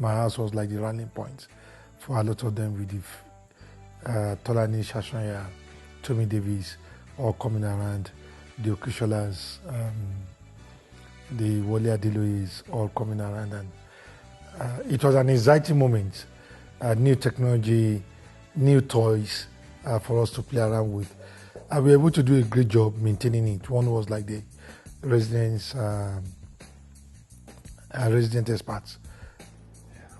my house was like the rallying point for a lot of them, with the Tolani Shashanya, Tommy Davis, all coming around, the Okusholas, the Wole Adeloyes, all coming around. And it was an exciting moment. New technology, new toys for us to play around with. And we were able to do a great job maintaining it. One was like the residents, resident experts.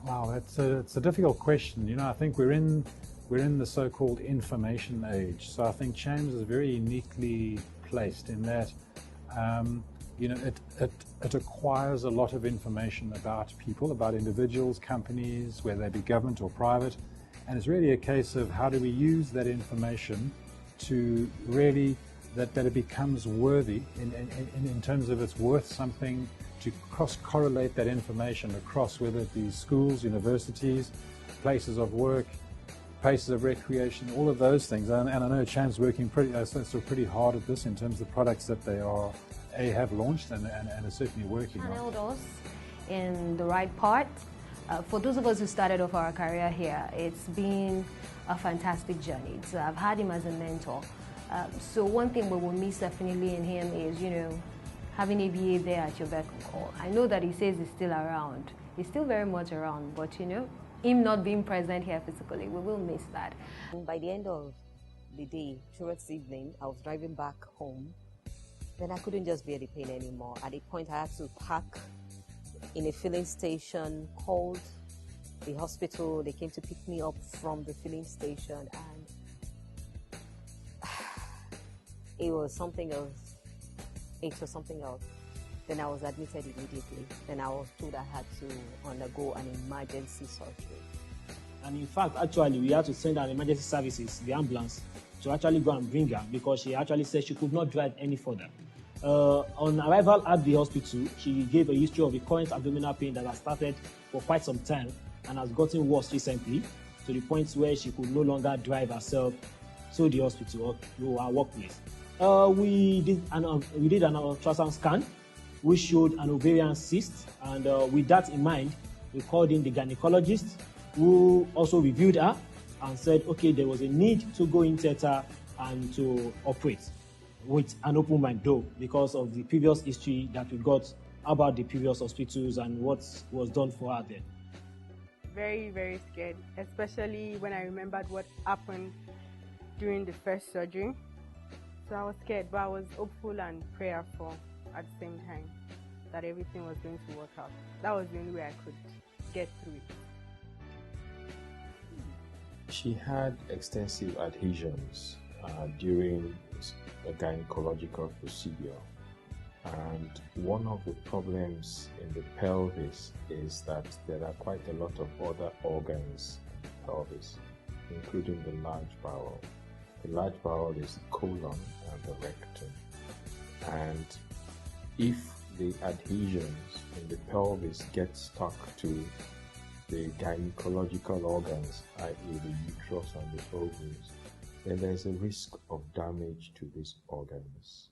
Wow, it's a difficult question. You know, I think we're in the so-called information age. So I think Chams is very uniquely placed in that, you know, it acquires a lot of information about people, about individuals, companies, whether they be government or private, and it's really a case of how do we use that information to really that it becomes worthy in terms of it's worth something, to cross-correlate that information across, whether it be schools, universities, places of work, places of recreation, all of those things. And I know Cham's working pretty hard at this in terms of the products that they have launched and are certainly working on. Channeled us in the right part. For those of us who started off our career here, it's been a fantastic journey. So I've had him as a mentor. So one thing we will miss definitely in him is, you know, having ABA there at your beck and call. I know that he says he's still around. He's still very much around, but you know, him not being present here physically, we will miss that. By the end of the day, towards evening, I was driving back home. Then I couldn't just bear the pain anymore. At a point, I had to park in a filling station, called the hospital. They came to pick me up from the filling station, and it was something else. Then I was admitted immediately. Then I was told I had to undergo an emergency surgery. And in fact, actually, we had to send our emergency services, the ambulance, to actually go and bring her, because she actually said she could not drive any further. On arrival at the hospital, she gave a history of recurrent abdominal pain that has started for quite some time and has gotten worse recently, to the point where she could no longer drive herself to the hospital or to our workplace. We did an ultrasound scan which showed an ovarian cyst, and with that in mind, we called in the gynecologist, who also reviewed her and said, okay, there was a need to go in theater and to operate with an open mind, though, because of the previous history that we got about the previous hospitals and what was done for her then. Very, very scared, especially when I remembered what happened during the first surgery. So I was scared, but I was hopeful and prayerful at the same time that everything was going to work out. That was the only way I could get through it. She had extensive adhesions during a gynecological procedure, and one of the problems in the pelvis is that there are quite a lot of other organs in the pelvis, including the large bowel. The large bowel is the colon and the rectum, and if the adhesions in the pelvis get stuck to the gynecological organs, i.e. the uterus and the ovaries, then there's a risk of damage to these organs.